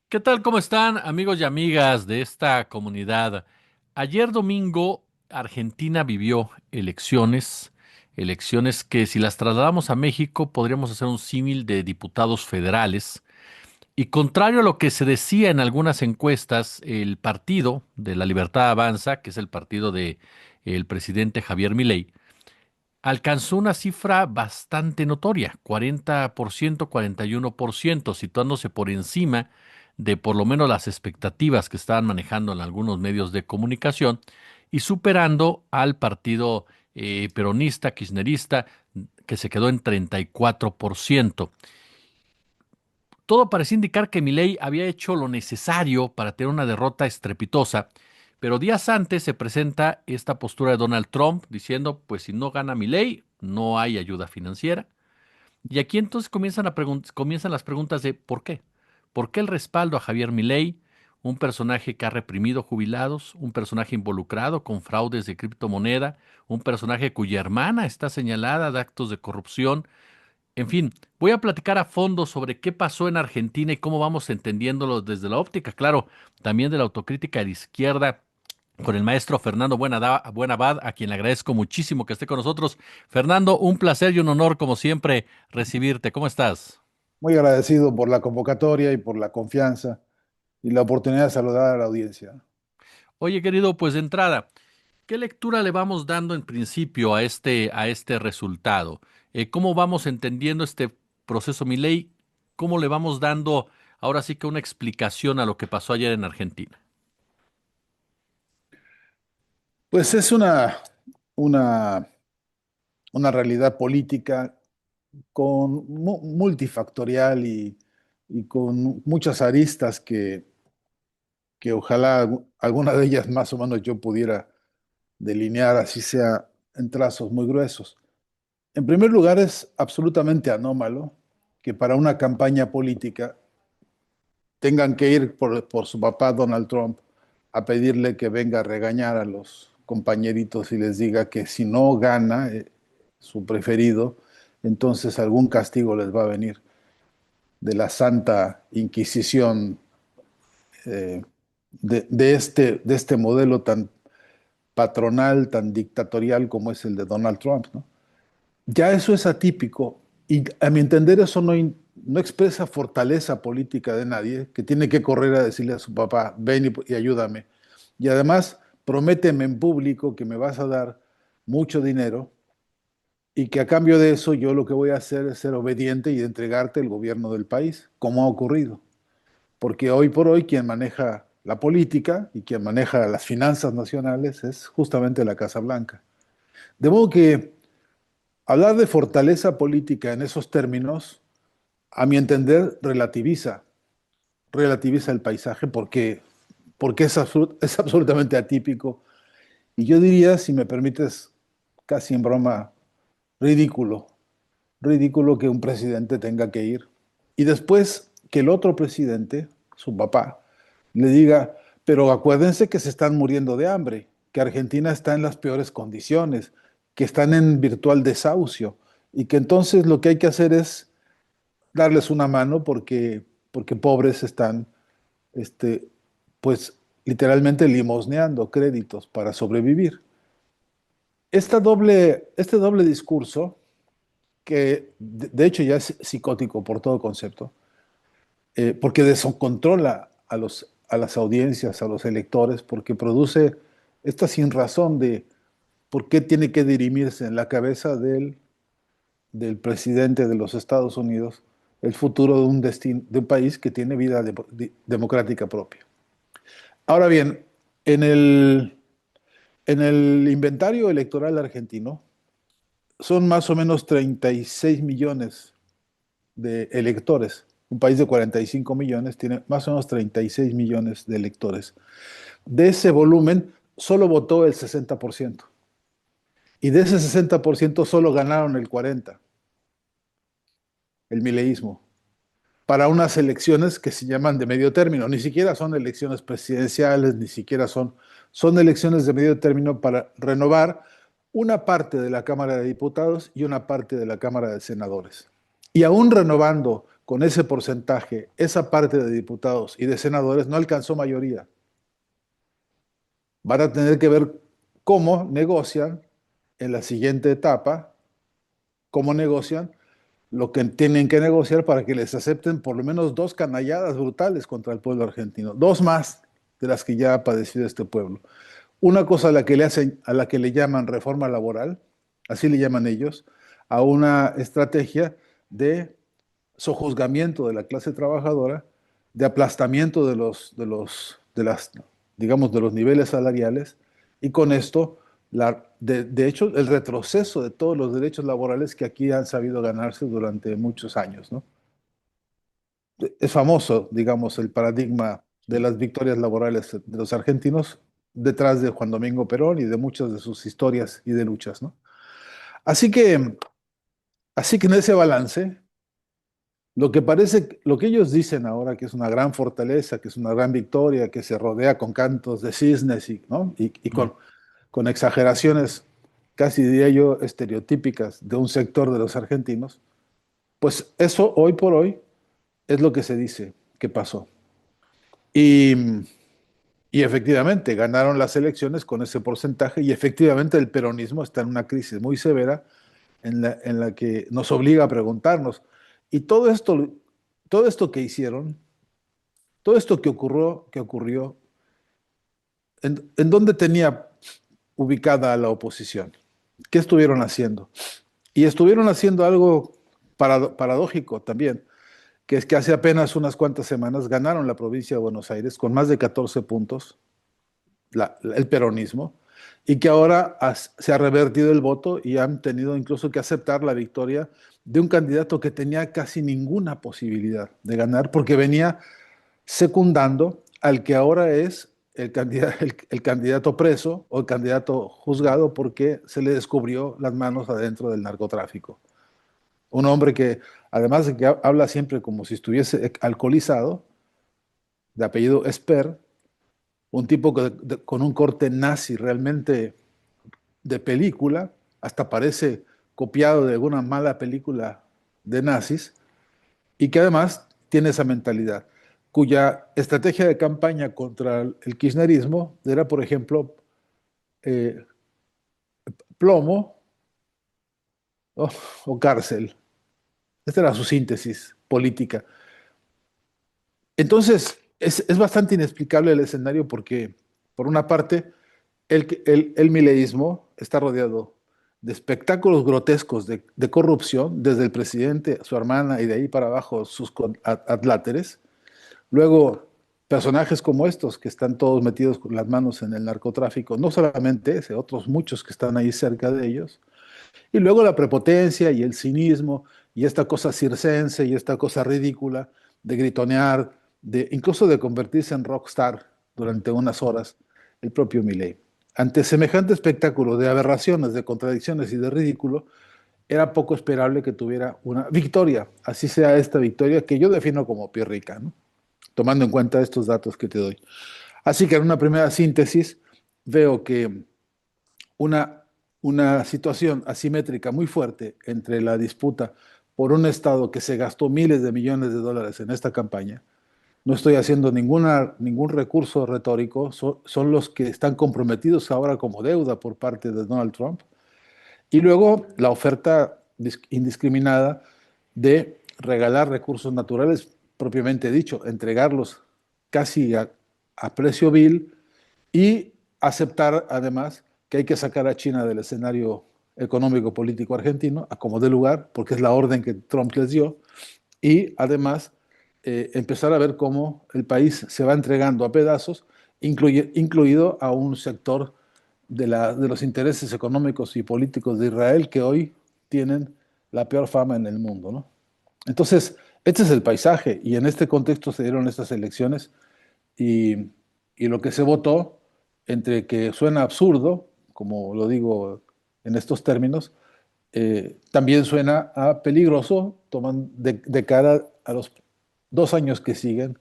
¿Qué tal? ¿Cómo están, amigos y amigas de esta comunidad? Ayer domingo, Argentina vivió elecciones que si las trasladamos a México podríamos hacer un símil de diputados federales. Y contrario a lo que se decía en algunas encuestas, el Partido de la Libertad Avanza, que es el partido de el presidente Javier Milei, alcanzó una cifra bastante notoria, 40%, 41%, situándose por encima de por lo menos las expectativas que estaban manejando en algunos medios de comunicación y superando al partido peronista, kirchnerista, que se quedó en 34%. Todo parecía indicar que Milei había hecho lo necesario para tener una derrota estrepitosa, pero días antes se presenta esta postura de Donald Trump diciendo, pues si no gana Milei, no hay ayuda financiera. Y aquí entonces comienzan las preguntas de ¿por qué? ¿Por qué el respaldo a Javier Milei, un personaje que ha reprimido jubilados, un personaje involucrado con fraudes de criptomoneda, un personaje cuya hermana está señalada de actos de corrupción? En fin, voy a platicar a fondo sobre qué pasó en Argentina y cómo vamos entendiéndolo desde la óptica, claro, también de la autocrítica de izquierda con el maestro Fernando Buenabad, a quien le agradezco muchísimo que esté con nosotros. Fernando, un placer y un honor, como siempre, recibirte. ¿Cómo estás? Muy agradecido por la convocatoria y por la confianza y la oportunidad de saludar a la audiencia. Oye, querido, pues de entrada, ¿qué lectura le vamos dando en principio a este resultado? ¿Cómo vamos entendiendo este proceso Milei? ¿Cómo le vamos dando ahora sí que una explicación a lo que pasó ayer en Argentina? Pues es una, una realidad política con multifactorial y con muchas aristas que ojalá alguna de ellas más o menos yo pudiera delinear, así sea en trazos muy gruesos. En primer lugar, es absolutamente anómalo que para una campaña política tengan que ir por su papá Donald Trump a pedirle que venga a regañar a los compañeritos y les diga que si no gana su preferido, entonces algún castigo les va a venir de la Santa Inquisición de este modelo tan patronal, tan dictatorial como es el de Donald Trump, ¿no? Ya eso es atípico y a mi entender eso no expresa fortaleza política de nadie que tiene que correr a decirle a su papá, ven y ayúdame. Y además, prométeme en público que me vas a dar mucho dinero y que a cambio de eso yo lo que voy a hacer es ser obediente y entregarte el gobierno del país, como ha ocurrido. Porque hoy por hoy quien maneja la política y quien maneja las finanzas nacionales es justamente la Casa Blanca. De modo que hablar de fortaleza política en esos términos, a mi entender, relativiza el paisaje porque es absolutamente atípico y yo diría, si me permites, casi en broma, ridículo, ridículo que un presidente tenga que ir y después que el otro presidente, su papá, le diga, pero acuérdense que se están muriendo de hambre, que Argentina está en las peores condiciones, que están en virtual desahucio y que entonces lo que hay que hacer es darles una mano porque pobres están, este, pues literalmente limosneando créditos para sobrevivir. Este doble discurso, que de hecho ya es psicótico por todo concepto, porque descontrola a las audiencias, a los electores, porque produce esta sinrazón de por qué tiene que dirimirse en la cabeza del presidente de los Estados Unidos el futuro de un destino, de un país que tiene vida democrática propia. Ahora bien, en en el inventario electoral argentino son más o menos 36 millones de electores. Un país de 45 millones tiene más o menos 36 millones de electores. De ese volumen, solo votó el 60%. Y de ese 60% solo ganaron el 40%, el mileísmo, para unas elecciones que se llaman de medio término. Ni siquiera son elecciones presidenciales, ni siquiera son elecciones de medio término para renovar una parte de la Cámara de Diputados y una parte de la Cámara de Senadores. Y aún renovando con ese porcentaje, esa parte de diputados y de senadores no alcanzó mayoría. Van a tener que ver cómo negocian en la siguiente etapa, cómo negocian lo que tienen que negociar para que les acepten por lo menos dos canalladas brutales contra el pueblo argentino, dos más de las que ya ha padecido este pueblo. Una cosa a la que le hacen, a la que le llaman reforma laboral, así le llaman ellos, a una estrategia de sojuzgamiento de la clase trabajadora, de aplastamiento digamos, de los niveles salariales, y con esto, de hecho, el retroceso de todos los derechos laborales que aquí han sabido ganarse durante muchos años, ¿no? Es famoso, digamos, el paradigma de las victorias laborales de los argentinos detrás de Juan Domingo Perón y de muchas de sus historias y de luchas, ¿no? Así que, así que en ese balance, lo que ellos dicen ahora que es una gran fortaleza, que es una gran victoria, que se rodea con cantos de cisnes y, ¿no? y Mm. con exageraciones, casi diría yo, estereotípicas de un sector de los argentinos, pues eso hoy por hoy es lo que se dice que pasó. Y, y efectivamente ganaron las elecciones con ese porcentaje y efectivamente el peronismo está en una crisis muy severa en la que nos obliga a preguntarnos, y todo esto que hicieron, todo esto que ocurrió en dónde tenía ubicada a la oposición? ¿Qué estuvieron haciendo? Y estuvieron haciendo algo paradójico también, que es que hace apenas unas cuantas semanas ganaron la provincia de Buenos Aires con más de 14 puntos, el peronismo, y que ahora se ha revertido el voto y han tenido incluso que aceptar la victoria de un candidato que tenía casi ninguna posibilidad de ganar porque venía secundando al que ahora es el candidato preso o el candidato juzgado porque se le descubrió las manos adentro del narcotráfico. Un hombre que, además de que habla siempre como si estuviese alcoholizado, de apellido Esper, un tipo con un corte nazi realmente de película, hasta parece copiado de alguna mala película de nazis, y que además tiene esa mentalidad, cuya estrategia de campaña contra el kirchnerismo era, por ejemplo, eh, plomo o, o cárcel. Esta era su síntesis política. Entonces, es bastante inexplicable el escenario porque, por una parte, el mileísmo está rodeado de espectáculos grotescos de corrupción, desde el presidente, su hermana y de ahí para abajo sus adláteres. Luego, personajes como estos que están todos metidos con las manos en el narcotráfico, no solamente ese, otros muchos que están ahí cerca de ellos. Y luego la prepotencia y el cinismo y esta cosa circense y esta cosa ridícula de gritonear, incluso de convertirse en rockstar durante unas horas, el propio Milei. Ante semejante espectáculo de aberraciones, de contradicciones y de ridículo, era poco esperable que tuviera una victoria, así sea esta victoria que yo defino como pírrica, ¿no? Tomando en cuenta estos datos que te doy. Así que en una primera síntesis veo que una, una situación asimétrica muy fuerte entre la disputa por un Estado que se gastó miles de millones de dólares en esta campaña. No estoy haciendo ningún recurso retórico, son los que están comprometidos ahora como deuda por parte de Donald Trump. Y luego la oferta indiscriminada de regalar recursos naturales, propiamente dicho, entregarlos casi a precio vil y aceptar además que hay que sacar a China del escenario económico político argentino, a como dé lugar, porque es la orden que Trump les dio, y además empezar a ver cómo el país se va entregando a pedazos, incluido a un sector de los intereses económicos y políticos de Israel que hoy tienen la peor fama en el mundo, ¿no? Entonces, este es el paisaje y en este contexto se dieron estas elecciones y, y lo que se votó, entre que suena absurdo, como lo digo en estos términos, también suena a peligroso de cara a los 2 años que siguen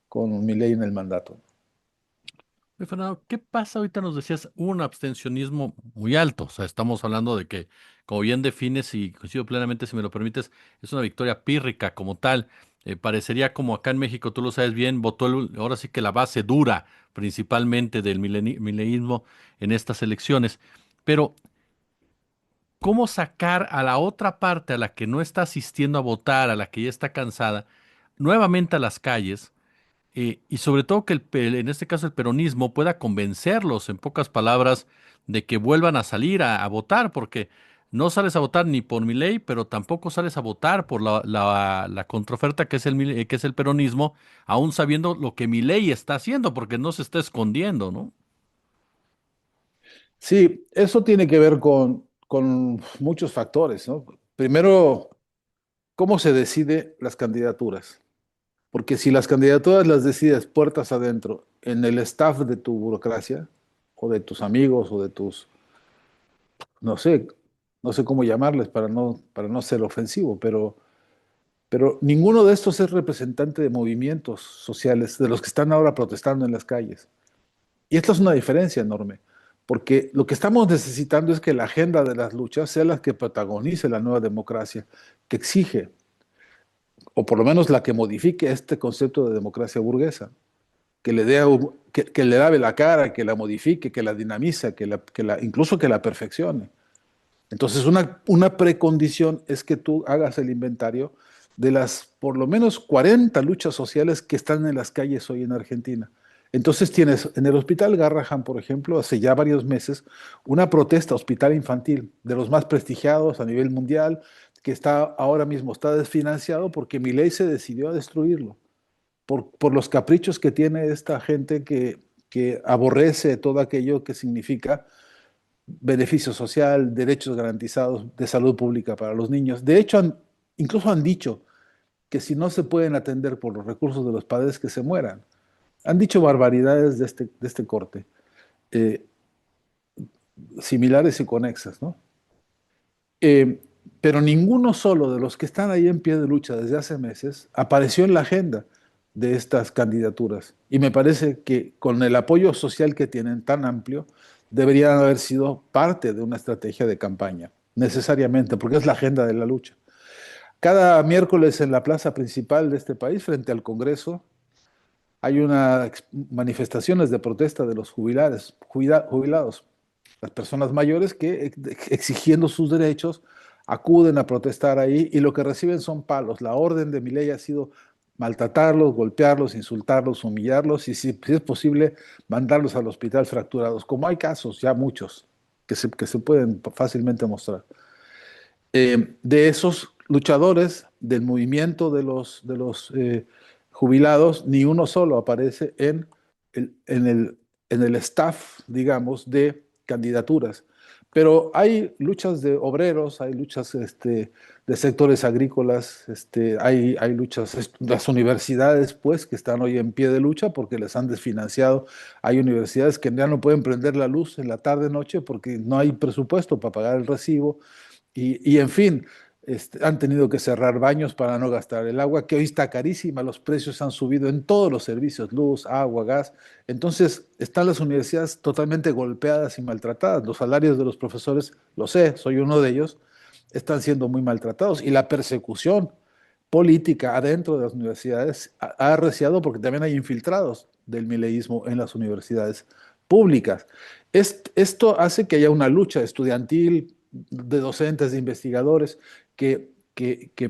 con Milei en el mandato. Oye, Fernando, ¿qué pasa? Ahorita nos decías un abstencionismo muy alto. O sea, estamos hablando de que, como bien defines y coincido plenamente, si me lo permites, es una victoria pírrica como tal. Parecería como acá en México, tú lo sabes bien, votó ahora sí que la base dura, principalmente del mileísmo en estas elecciones. Pero, ¿cómo sacar a la otra parte, a la que no está asistiendo a votar, a la que ya está cansada, nuevamente a las calles? Y sobre todo que en este caso el peronismo pueda convencerlos, en pocas palabras, de que vuelvan a salir a votar, porque no sales a votar ni por ley, pero tampoco sales a votar por la contraoferta que es que es el peronismo, aún sabiendo lo que ley está haciendo, porque no se está escondiendo, ¿no? Sí, eso tiene que ver con muchos factores, ¿no? Primero, ¿cómo se decide las candidaturas? Porque si las candidaturas las decides puertas adentro, en el staff de tu burocracia, o de tus amigos, o de tus, no sé, no sé cómo llamarles para no ser ofensivo, pero ninguno de estos es representante de movimientos sociales, de los que están ahora protestando en las calles. Y esta es una diferencia enorme, porque lo que estamos necesitando es que la agenda de las luchas sea la que protagonice la nueva democracia, que exige, o por lo menos la que modifique este concepto de democracia burguesa, que le dé, que le lave la cara, que la modifique, que la dinamiza, incluso que la perfeccione. Entonces, una precondición es que tú hagas el inventario de las por lo menos 40 luchas sociales que están en las calles hoy en Argentina. Entonces tienes en el Hospital Garrahan, por ejemplo, hace ya varios meses, una protesta hospital infantil de los más prestigiados a nivel mundial, que está ahora mismo está desfinanciado porque Milei se decidió a destruirlo, por los caprichos que tiene esta gente que aborrece todo aquello que significa beneficio social, derechos garantizados de salud pública para los niños. De hecho, incluso han dicho que si no se pueden atender por los recursos de los padres, que se mueran. Han dicho barbaridades de este corte, eh, similares y conexas, ¿no? Eh, pero ninguno solo de los que están ahí en pie de lucha desde hace meses apareció en la agenda de estas candidaturas. Y me parece que con el apoyo social que tienen tan amplio, deberían haber sido parte de una estrategia de campaña, necesariamente, porque es la agenda de la lucha. Cada miércoles en la plaza principal de este país, frente al Congreso, hay unas manifestaciones de protesta de los jubilados, las personas mayores que exigiendo sus derechos acuden a protestar ahí y lo que reciben son palos. La orden de Milei ha sido maltratarlos, golpearlos, insultarlos, humillarlos y si es posible mandarlos al hospital fracturados, como hay casos, ya muchos, que se pueden fácilmente mostrar. De esos luchadores del movimiento de los jubilados, ni uno solo aparece el, en el, en el staff, digamos, de candidaturas. Pero hay luchas de obreros, hay luchas de sectores agrícolas, hay luchas, las universidades, pues, que están hoy en pie de lucha porque les han desfinanciado. Hay universidades que ya no pueden prender la luz en la tarde-noche porque no hay presupuesto para pagar el recibo. Y en fin, han tenido que cerrar baños para no gastar el agua, que hoy está carísima, los precios han subido en todos los servicios, luz, agua, gas. Entonces, están las universidades totalmente golpeadas y maltratadas. Los salarios de los profesores, lo sé, soy uno de ellos, están siendo muy maltratados. Y la persecución política adentro de las universidades ha arreciado porque también hay infiltrados del mileísmo en las universidades públicas. Esto hace que haya una lucha estudiantil de docentes, de investigadores que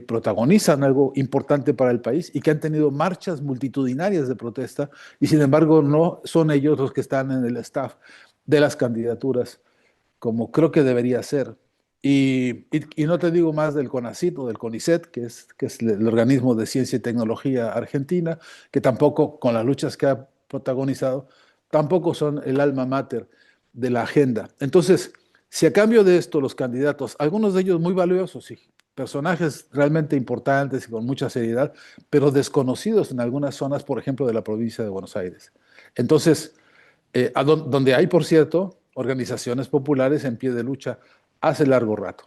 protagonizan algo importante para el país y que han tenido marchas multitudinarias de protesta y sin embargo no son ellos los que están en el staff de las candidaturas, como creo que debería ser. Y no te digo más del CONACYT o del CONICET, que es el organismo de ciencia y tecnología argentina, que tampoco, con las luchas que ha protagonizado, tampoco son el alma mater de la agenda. Entonces, si a cambio de esto los candidatos, algunos de ellos muy valiosos y personajes realmente importantes y con mucha seriedad, pero desconocidos en algunas zonas, por ejemplo, de la provincia de Buenos Aires. Entonces, donde hay, por cierto, organizaciones populares en pie de lucha hace largo rato.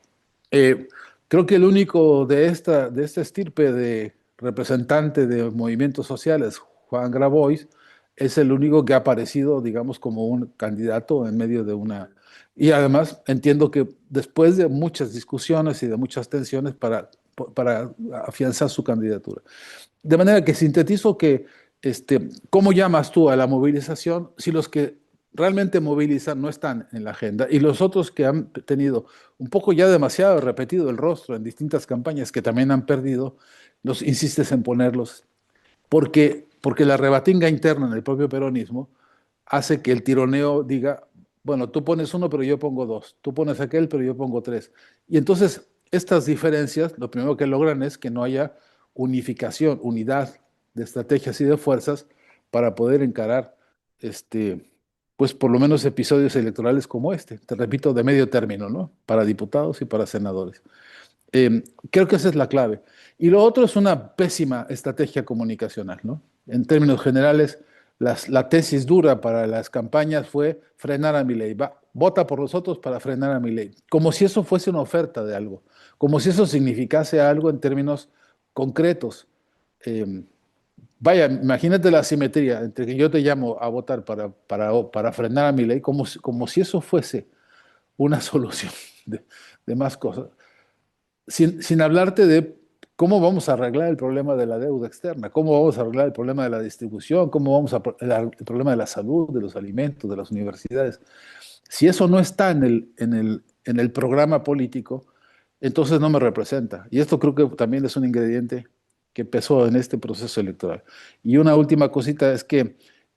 Eh, Creo que el único de esta estirpe de representante de movimientos sociales, Juan Grabois, es el único que ha aparecido, digamos, como un candidato en medio de una... Y además entiendo que después de muchas discusiones y de muchas tensiones para afianzar su candidatura. De manera que sintetizo que, ¿cómo llamas tú a la movilización si los que realmente movilizan no están en la agenda y los otros que han tenido un poco ya demasiado repetido el rostro en distintas campañas que también han perdido, los insistes en ponerlos? Porque la rebatinga interna en el propio peronismo hace que el tironeo diga, bueno, tú pones uno, pero yo pongo dos, tú pones aquel, pero yo pongo tres. Y entonces estas diferencias, lo primero que logran es que no haya unificación, unidad de estrategias y de fuerzas para poder encarar, pues por lo menos episodios electorales como este, te repito, de medio término, ¿no? Para diputados y para senadores. Creo que esa es la clave. Y lo otro es una pésima estrategia comunicacional, ¿no? En términos generales, la tesis dura para las campañas fue frenar a Milei. Vota por nosotros para frenar a Milei. Como si eso fuese una oferta de algo, como si eso significase algo en términos concretos. Eh, Vaya, imagínate la asimetría entre que yo te llamo a votar para frenar a Milei, como si eso fuese una solución de más cosas sin hablarte de cómo vamos a arreglar el problema de la deuda externa, cómo vamos a arreglar el problema de la distribución, cómo vamos a el problema de la salud, de los alimentos, de las universidades. Si eso no está en el programa político, entonces no me representa. Y esto creo que también es un ingrediente que pesó en este proceso electoral. Y una última cosita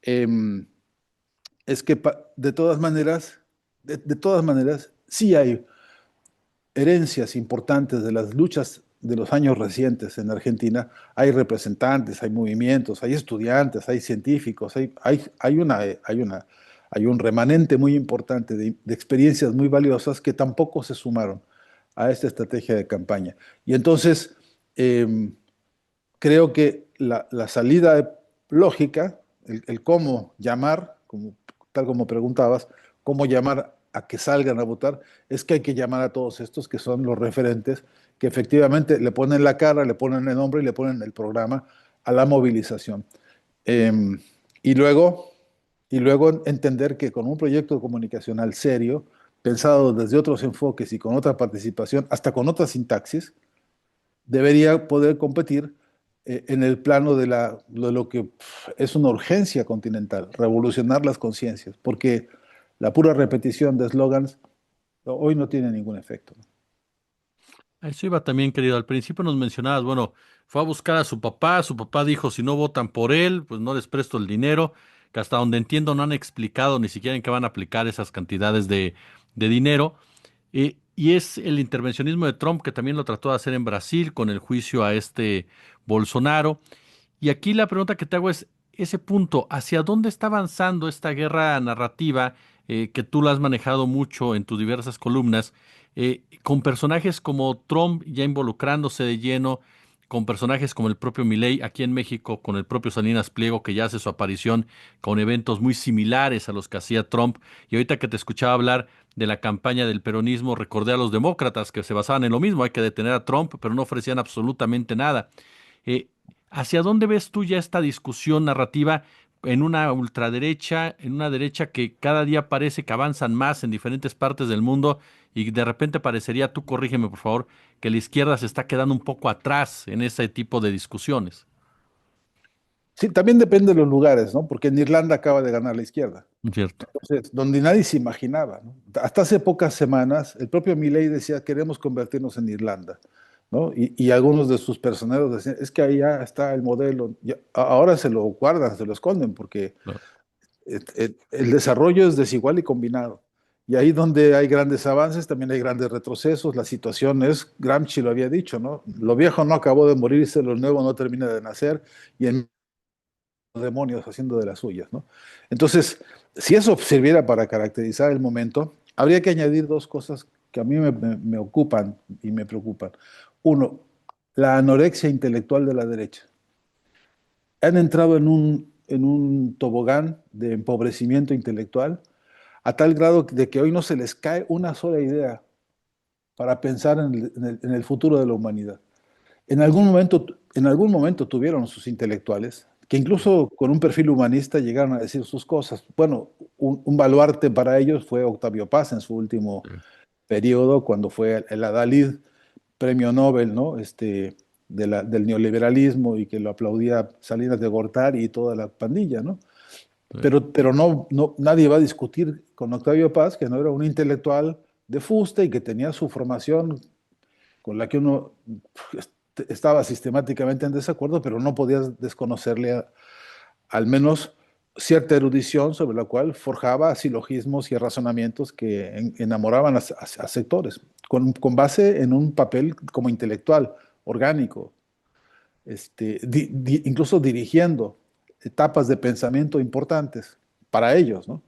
em, es que de todas maneras, de todas maneras, sí hay herencias importantes de las luchas de los años recientes en Argentina. Hay representantes, hay movimientos, hay estudiantes, hay científicos, hay un remanente muy importante de experiencias muy valiosas que tampoco se sumaron a esta estrategia de campaña. Y entonces, eh, creo que la salida lógica, el cómo llamar, tal como preguntabas, cómo llamar a que salgan a votar, es que hay que llamar a todos estos que son los referentes, que efectivamente le ponen la cara, le ponen el nombre y le ponen el programa a la movilización. Em, y luego, y luego entender que con un proyecto comunicacional serio, pensado desde otros enfoques y con otra participación, hasta con otra sintaxis, debería poder competir en el plano de lo que es una urgencia continental, revolucionar las conciencias, porque la pura repetición de eslogans hoy no tiene ningún efecto, ¿no? A eso iba también, querido. Al principio nos mencionabas, bueno, fue a buscar a su papá dijo, si no votan por él, pues no les presto el dinero, que hasta donde entiendo no han explicado ni siquiera en qué van a aplicar esas cantidades de dinero. Y es el intervencionismo de Trump, que también lo trató de hacer en Brasil con el juicio a este Bolsonaro. Y aquí la pregunta que te hago es ese punto, ¿hacia dónde está avanzando esta guerra narrativa que tú la has manejado mucho en tus diversas columnas, con personajes como Trump ya involucrándose de lleno, con personajes como el propio Milei aquí en México, con el propio Salinas Pliego que ya hace su aparición con eventos muy similares a los que hacía Trump? Y ahorita que te escuchaba hablar de la campaña del peronismo, recordé a los demócratas que se basaban en lo mismo, hay que detener a Trump, pero no ofrecían absolutamente nada. Eh, ¿Hacia dónde ves tú ya esta discusión narrativa en una ultraderecha, en una derecha que cada día parece que avanzan más en diferentes partes del mundo y de repente parecería, tú corrígeme por favor, que la izquierda se está quedando un poco atrás en ese tipo de discusiones? Sí, también depende de los lugares, ¿no? Porque en Irlanda acaba de ganar la izquierda. ¿Cierto? Entonces, donde nadie se imaginaba, ¿no? Hasta hace pocas semanas, el propio Milei decía, queremos convertirnos en Irlanda, ¿no? Y algunos de sus personeros decían, es que ahí ya está el modelo. Ahora se lo guardan, se lo esconden, porque Claro. el desarrollo es desigual y combinado. Y ahí donde hay grandes avances, también hay grandes retrocesos. La situación es, Gramsci lo había dicho, ¿no? Lo viejo no acabó de morirse, lo nuevo no termina de nacer, y en los demonios haciendo de las suyas, ¿no? Entonces, si eso sirviera para caracterizar el momento, habría que añadir dos cosas que a mí me ocupan y me preocupan. Uno, la anorexia intelectual de la derecha. Han entrado en un tobogán de empobrecimiento intelectual a tal grado de que hoy no se les cae una sola idea para pensar en el futuro de la humanidad. En algún momento tuvieron sus intelectuales, que incluso con un perfil humanista llegaron a decir sus cosas. Bueno, un baluarte para ellos fue Octavio Paz en su último Sí. periodo, cuando fue el adalid premio Nobel, ¿no? Del neoliberalismo y que lo aplaudía Salinas de Gortari y toda la pandilla, ¿no? Sí. Pero nadie va a discutir con Octavio Paz, que no era un intelectual de fuste y que tenía su formación con la que uno estaba sistemáticamente en desacuerdo, pero no podías desconocerle al menos cierta erudición sobre la cual forjaba silogismos y razonamientos que enamoraban a sectores, con base en un papel como intelectual, orgánico, incluso dirigiendo etapas de pensamiento importantes para ellos, ¿no?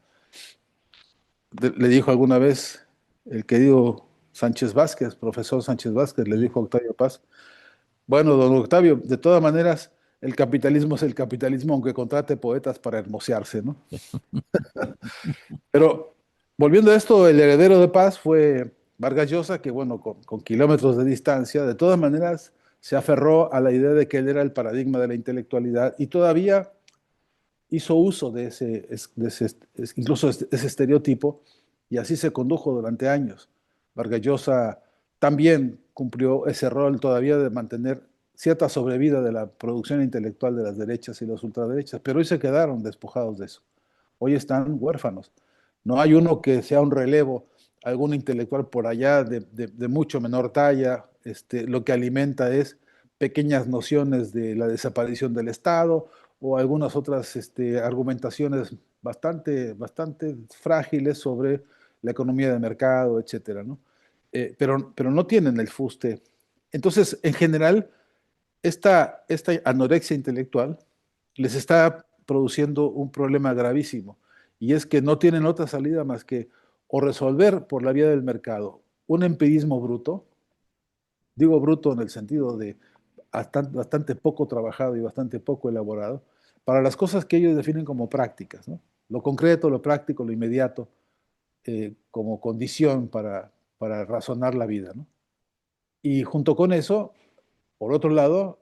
Le dijo alguna vez el querido Sánchez Vázquez, profesor Sánchez Vázquez, le Mm. dijo a Octavio Paz: bueno, don Octavio, de todas maneras, el capitalismo es el capitalismo, aunque contrate poetas para hermosearse, ¿no? Pero volviendo a esto, el heredero de Paz fue Vargas Llosa, que bueno, con kilómetros de distancia, de todas maneras se aferró a la idea de que él era el paradigma de la intelectualidad y todavía hizo uso incluso ese estereotipo, y así se condujo durante años. Vargas Llosa también cumplió ese rol todavía de mantener cierta sobrevida de la producción intelectual de las derechas y las ultraderechas, pero hoy se quedaron despojados de eso. Hoy están huérfanos. No hay uno que sea un relevo, algún intelectual por allá de mucho menor talla, lo que alimenta es pequeñas nociones de la desaparición del Estado o algunas otras argumentaciones bastante frágiles sobre la economía de mercado, etcétera, ¿no? Pero no tienen el fuste. Entonces, en general, esta anorexia intelectual les está produciendo un problema gravísimo, y es que no tienen otra salida más que o resolver por la vía del mercado un empirismo bruto, digo bruto en el sentido de bastante poco trabajado y bastante poco elaborado, para las cosas que ellos definen como prácticas, ¿no? Lo concreto, lo práctico, lo inmediato, como condición para razonar la vida, ¿no? Y junto con eso, por otro lado,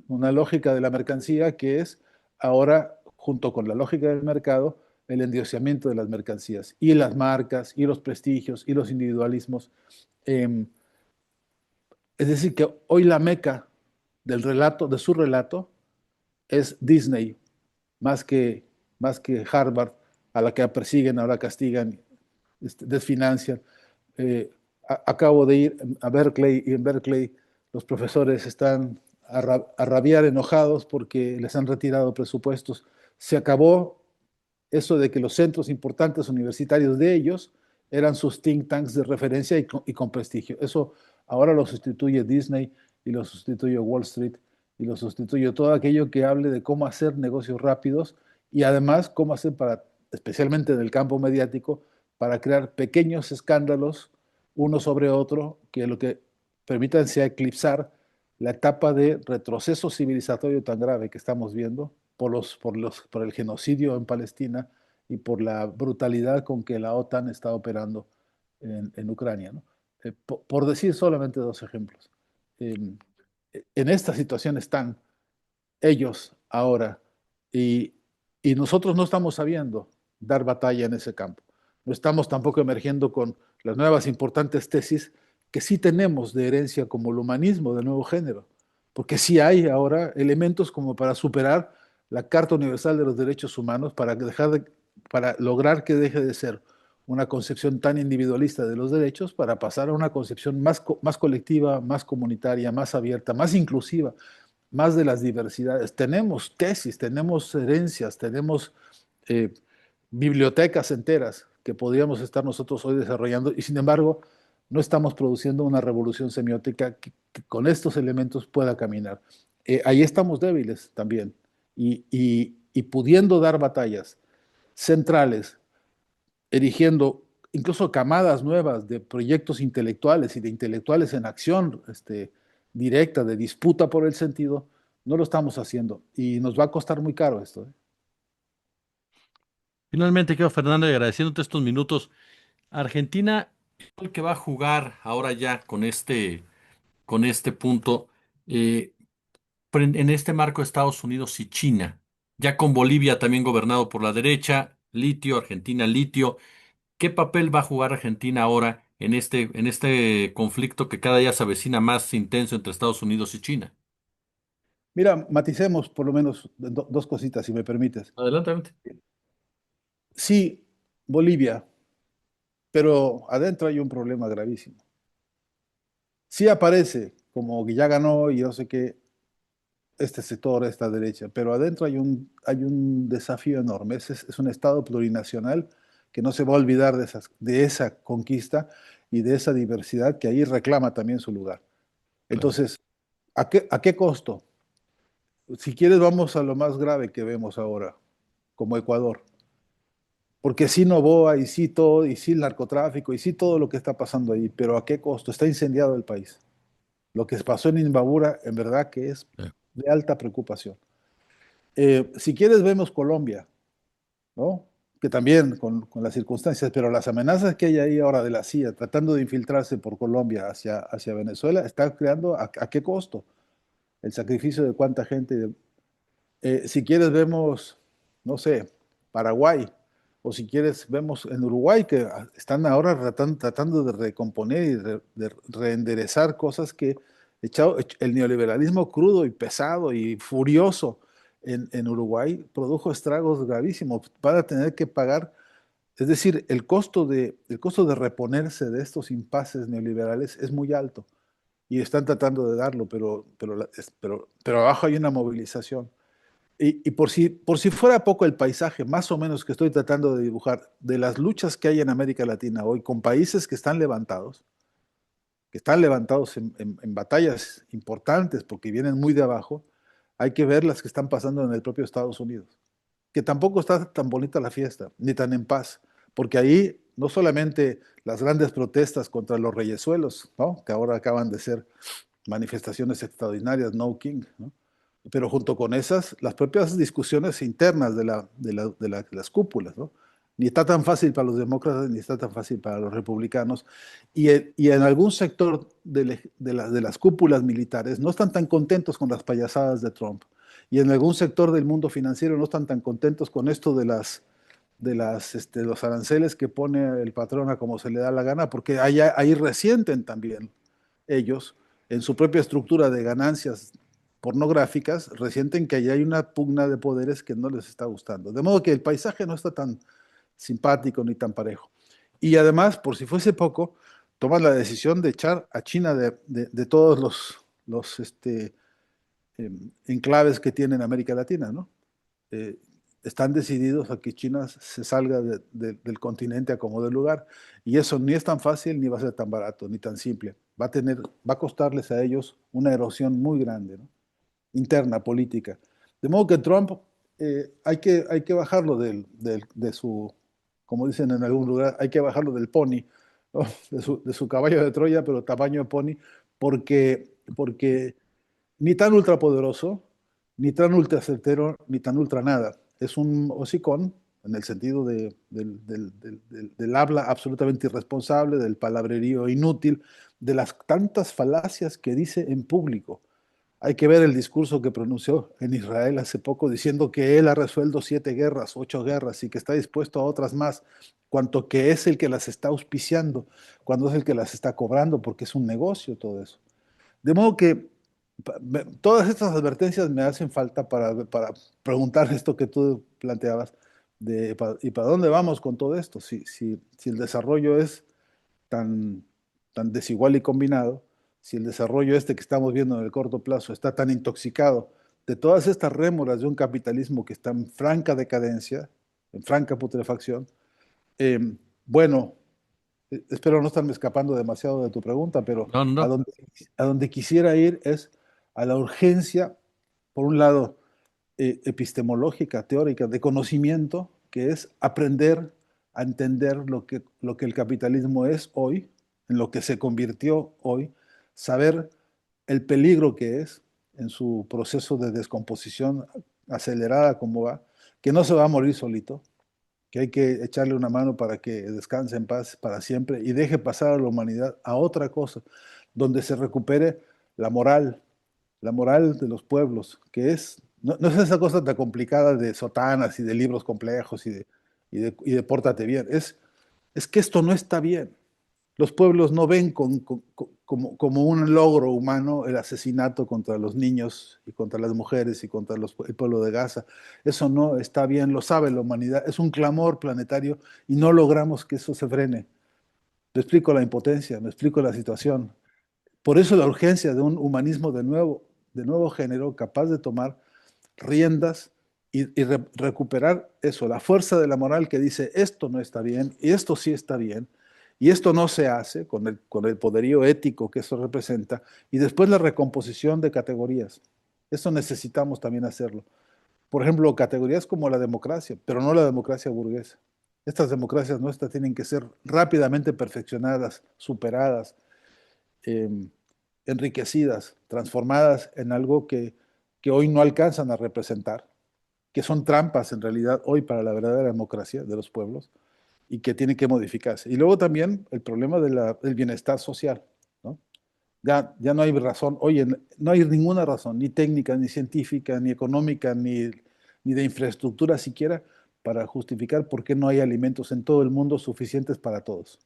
una lógica de la mercancía que es ahora, junto con la lógica del mercado, el endiosamiento de las mercancías y las marcas y los prestigios y los individualismos. Eh, es decir, que hoy la meca del relato, de su relato, es Disney, más que, más que Harvard, a la que persiguen, ahora castigan, desfinancian. Eh, Acabo de ir a Berkeley, y en Berkeley los profesores están a rabiar enojados porque les han retirado presupuestos. Se acabó eso de que los centros importantes universitarios de ellos eran sus think tanks de referencia y con prestigio. Eso ahora lo sustituye Disney y lo sustituye Wall Street y lo sustituye todo aquello que hable de cómo hacer negocios rápidos y además cómo hacer para, especialmente en el campo mediático, para crear pequeños escándalos uno sobre otro que lo que permitan sea eclipsar la etapa de retroceso civilizatorio tan grave que estamos viendo por el genocidio en Palestina y por la brutalidad con que la OTAN está operando en Ucrania, ¿no? Por decir solamente dos ejemplos. Eh, en esta situación están ellos ahora y, y nosotros no estamos sabiendo dar batalla en ese campo. No estamos tampoco emergiendo con las nuevas importantes tesis que sí tenemos de herencia como el humanismo del nuevo género, porque sí hay ahora elementos como para superar la Carta Universal de los Derechos Humanos, para lograr que deje de ser una concepción tan individualista de los derechos, para pasar a una concepción más colectiva, más comunitaria, más abierta, más inclusiva, más de las diversidades. Tenemos tesis, tenemos herencias, tenemos eh, bibliotecas enteras que podríamos estar nosotros hoy desarrollando, y sin embargo no estamos produciendo una revolución semiótica que con estos elementos pueda caminar. Ahí estamos débiles también, y pudiendo dar batallas centrales, erigiendo incluso camadas nuevas de proyectos intelectuales y de intelectuales en acción directa, de disputa por el sentido, no lo estamos haciendo y nos va a costar muy caro esto, ¿eh? Finalmente, quedo Fernando, y agradeciéndote estos minutos. Argentina, el que va a jugar ahora ya con este punto, en este marco Estados Unidos y China. Ya con Bolivia también gobernado por la derecha, litio, Argentina, litio. ¿Qué papel va a jugar Argentina ahora en este conflicto que cada día se avecina más intenso entre Estados Unidos y China? Mira, maticemos por lo menos dos cositas, si me permites. Adelante, adelante. Sí, Bolivia, pero adentro hay un problema gravísimo. Sí aparece como que ya ganó y yo sé que este sector, esta derecha, pero adentro hay un desafío enorme. Es un Estado plurinacional que no se va a olvidar de esa conquista y de esa diversidad que ahí reclama también su lugar. Claro. Entonces, a qué costo? Si quieres, vamos a lo más grave que vemos ahora, como Ecuador. Porque sí Novoa y sí todo, y sí el narcotráfico, y sí todo lo que está pasando ahí, pero ¿a qué costo? Está incendiado el país. Lo que pasó en Imbabura, en verdad que es Sí, de alta preocupación. Si quieres, vemos Colombia, ¿no? Que también con las circunstancias, pero las amenazas que hay ahí ahora de la CIA tratando de infiltrarse por Colombia hacia Venezuela, está creando a qué costo el sacrificio de cuánta gente. Si quieres, vemos, no sé, Paraguay, o si quieres, vemos en Uruguay que están ahora tratando de recomponer y de reenderezar cosas que el neoliberalismo crudo y pesado y furioso en Uruguay produjo estragos gravísimos. Van a tener que pagar, es decir, el costo de reponerse de estos impases neoliberales es muy alto y están tratando de darlo, pero abajo hay una movilización. Y por si fuera poco el paisaje, más o menos que estoy tratando de dibujar, de las luchas que hay en América Latina hoy con países que están levantados en batallas importantes porque vienen muy de abajo, hay que ver las que están pasando en el propio Estados Unidos, que tampoco está tan bonita la fiesta, ni tan en paz, porque ahí no solamente las grandes protestas contra los reyesuelos, ¿no? Que ahora acaban de ser manifestaciones extraordinarias, no King, ¿no? Pero junto con esas, las propias discusiones internas de las cúpulas, ¿no? Ni está tan fácil para los demócratas, ni está tan fácil para los republicanos. Y en algún sector de las cúpulas militares no están tan contentos con las payasadas de Trump. Y en algún sector del mundo financiero no están tan contentos con esto los aranceles que pone el patrón a como se le da la gana, porque ahí resienten también ellos en su propia estructura de ganancias pornográficas, resienten que allí hay una pugna de poderes que no les está gustando. De modo que el paisaje no está tan simpático ni tan parejo. Y además, por si fuese poco, toman la decisión de echar a China de todos los enclaves que tiene en América Latina, ¿no? Eh, están decididos a que China se salga del continente a como de lugar. Y eso ni es tan fácil, ni va a ser tan barato, ni tan simple. Va a costarles a ellos una erosión muy grande, ¿no? Interna, política. De modo que Trump hay que bajarlo de su, como dicen en algún lugar, hay que bajarlo del pony, ¿no? De su caballo de Troya, pero tamaño de pony, porque ni tan ultrapoderoso, ni tan ultra certero, ni tan ultra nada. Es un hocicón en el sentido del habla absolutamente irresponsable, del palabrerío inútil, de las tantas falacias que dice en público. Hay que ver el discurso que pronunció en Israel hace poco diciendo que él ha resuelto 7 guerras, 8 guerras y que está dispuesto a otras más, cuanto que es el que las está auspiciando, cuando es el que las está cobrando, porque es un negocio todo eso. De modo que todas estas advertencias me hacen falta para preguntar esto que tú planteabas, ¿y para dónde vamos con todo esto? Si el desarrollo es tan, tan desigual y combinado, si el desarrollo este que estamos viendo en el corto plazo está tan intoxicado de todas estas rémoras de un capitalismo que está en franca decadencia, en franca putrefacción, eh, bueno, espero no estarme escapando demasiado de tu pregunta, pero No, no, a no. donde, a donde quisiera ir es a la urgencia, por un lado, epistemológica, teórica, de conocimiento, que es aprender a entender lo que el capitalismo es hoy, en lo que se convirtió hoy, saber el peligro que es en su proceso de descomposición acelerada como va, que no se va a morir solito, que hay que echarle una mano para que descanse en paz para siempre y deje pasar a la humanidad a otra cosa, donde se recupere la moral, la moral de los pueblos, que es No, no es esa cosa tan complicada de sotanas y de libros complejos y de pórtate bien. Es que esto no está bien. Los pueblos no ven como un logro humano el asesinato contra los niños y contra las mujeres y contra el pueblo de Gaza. Eso no está bien, lo sabe la humanidad. Es un clamor planetario y no logramos que eso se frene. Me explico la impotencia, me explico la situación. Por eso la urgencia de un humanismo de nuevo género capaz de tomar riendas y recuperar eso, la fuerza de la moral que dice esto no está bien y esto sí está bien y esto no se hace con el poderío ético que eso representa y después la recomposición de categorías. Eso necesitamos también hacerlo. Por ejemplo, categorías como la democracia, pero no la democracia burguesa. Estas democracias nuestras tienen que ser rápidamente perfeccionadas, superadas, eh, enriquecidas, transformadas en algo que hoy no alcanzan a representar, que son trampas en realidad hoy para la verdadera democracia de los pueblos y que tienen que modificarse. Y luego también el problema del bienestar social, ¿no? Ya no hay razón, oye, no hay ninguna razón, ni técnica, ni científica, ni económica, ni de infraestructura siquiera, para justificar por qué no hay alimentos en todo el mundo suficientes para todos.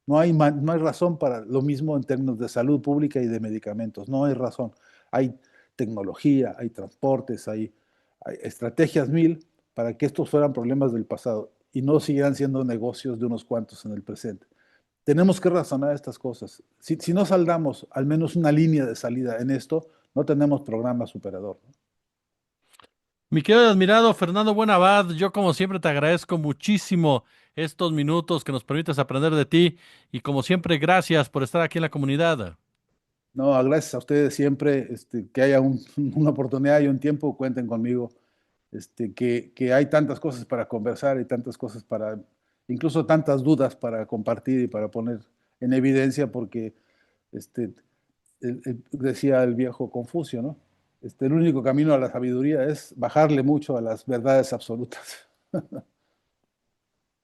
No hay razón para lo mismo en términos de salud pública y de medicamentos, no hay razón. Hay tecnología, hay transportes, hay estrategias mil para que estos fueran problemas del pasado y no siguieran siendo negocios de unos cuantos en el presente. Tenemos que razonar estas cosas. Si no saldamos al menos una línea de salida en esto, no tenemos programa superador, ¿no? Mi querido y admirado Fernando Buenabad, yo como siempre te agradezco muchísimo estos minutos que nos permites aprender de ti y como siempre gracias por estar aquí en la comunidad. No, gracias a ustedes siempre, que haya una oportunidad y un tiempo, cuenten conmigo, que hay tantas cosas para conversar y tantas cosas incluso tantas dudas para compartir y para poner en evidencia, porque este, decía el viejo Confucio, ¿no? El único camino a la sabiduría es bajarle mucho a las verdades absolutas.